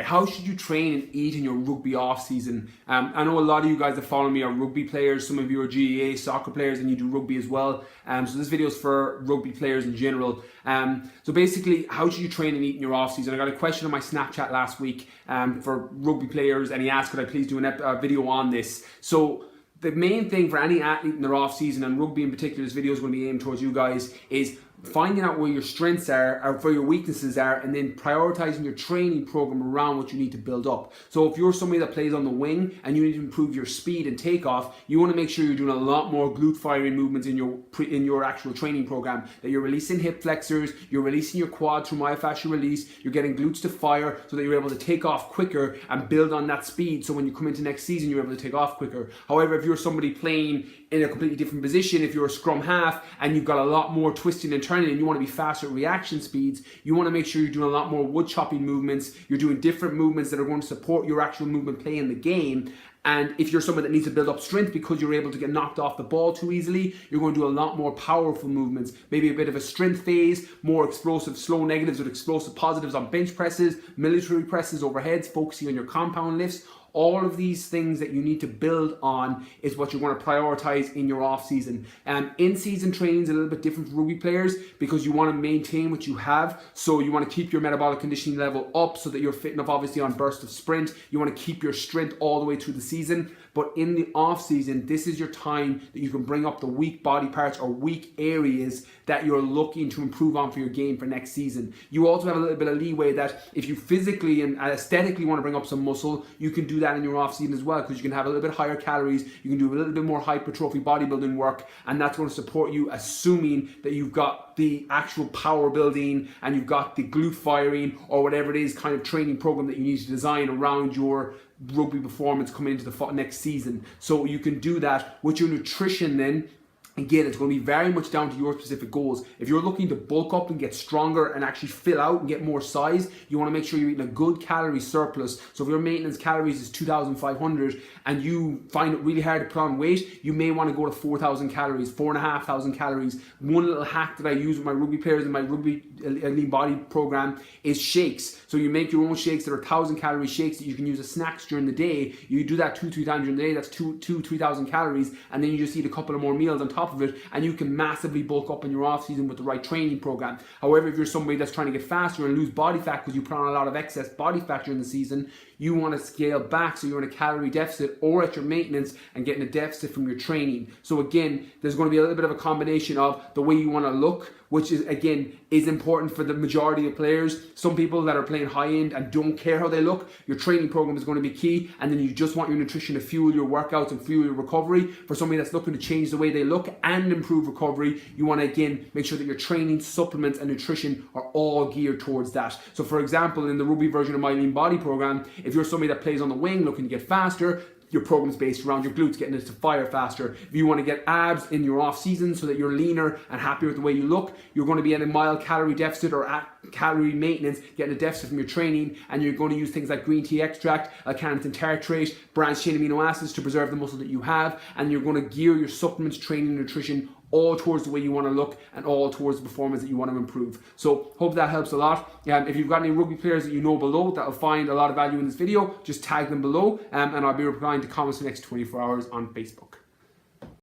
how should you train and eat in your rugby off season? I know a lot of you guys that follow me are rugby players. Some of you are GAA soccer players and you do rugby as well. So this video is for rugby players in general. So basically, how should you train and eat in your off season? I got a question on my Snapchat last week for rugby players, and he asked, could I please do a video on this? So the main thing for any athlete in their off season, and rugby in particular, this video is going to be aimed towards you guys, is finding out where your strengths are or where your weaknesses are, and then prioritizing your training program around what you need to build up. So if you're somebody that plays on the wing and you need to improve your speed and takeoff, you want to make sure you're doing a lot more glute firing movements in your actual training program, that you're releasing hip flexors, you're releasing your quad through myofascial release, you're getting glutes to fire so that you're able to take off quicker and build on that speed, so when you come into next season you're able to take off quicker. However, if you're somebody playing in a completely different position, if you're a scrum half and you've got a lot more twisting and turning and you want to be faster at reaction speeds, you want to make sure you're doing a lot more wood chopping movements, you're doing different movements that are going to support your actual movement play in the game. And if you're someone that needs to build up strength because you're able to get knocked off the ball too easily, you're going to do a lot more powerful movements, maybe a bit of a strength phase, more explosive slow negatives with explosive positives on bench presses, military presses, overheads, focusing on your compound lifts. All of these things that you need to build on is what you're going to prioritize in your off season. In-season training is a little bit different for rugby players because you want to maintain what you have. So you want to keep your metabolic conditioning level up so that you're fit enough, obviously, on burst of sprint. You want to keep your strength all the way through the season. But in the off season, this is your time that you can bring up the weak body parts or weak areas that you're looking to improve on for your game for next season. You also have a little bit of leeway that if you physically and aesthetically want to bring up some muscle, you can do that in your off season as well, because you can have a little bit higher calories, you can do a little bit more hypertrophy bodybuilding work, and that's going to support you, assuming that you've got the actual power building and you've got the glute firing or whatever it is kind of training program that you need to design around your rugby performance coming into the next season. So you can do that with your nutrition then. Again, it's going to be very much down to your specific goals. If you're looking to bulk up and get stronger and actually fill out and get more size, you want to make sure you're eating a good calorie surplus. So if your maintenance calories is 2,500 and you find it really hard to put on weight, you may want to go to 4,000 calories, 4,500 calories. One little hack that I use with my rugby players in my rugby lean body program is shakes. So you make your own shakes that are 1,000 calorie shakes that you can use as snacks during the day. You do that 2-3 times during the day. That's 3,000 calories, and then you just eat a couple of more meals on top of it, and you can massively bulk up in your off season with the right training program. However, if you're somebody that's trying to get faster and lose body fat because you put on a lot of excess body fat during the season, you want to scale back so you're in a calorie deficit or at your maintenance and getting a deficit from your training. So again, there's going to be a little bit of a combination of the way you want to look, which is again is important for the majority of players. Some people that are playing high end and don't care how they look, your training program is going to be key, and then you just want your nutrition to fuel your workouts and fuel your recovery. For somebody that's looking to change the way they look and improve recovery, you want to again make sure that your training, supplements and nutrition are all geared towards that. So for example, in the rugby version of my lean body program, if you're somebody that plays on the wing looking to get faster, your program's based around your glutes, getting it to fire faster. If you want to get abs in your off season so that you're leaner and happier with the way you look, you're going to be at a mild calorie deficit or at calorie maintenance, getting a deficit from your training, and you're going to use things like green tea extract, L-carnitine tartrate, branched chain amino acids to preserve the muscle that you have, and you're going to gear your supplements, training, nutrition all towards the way you want to look and all towards the performance that you want to improve. So hope that helps a lot. If you've got any rugby players that you know below that will find a lot of value in this video, just tag them below, and I'll be replying to comments for the next 24 hours on Facebook.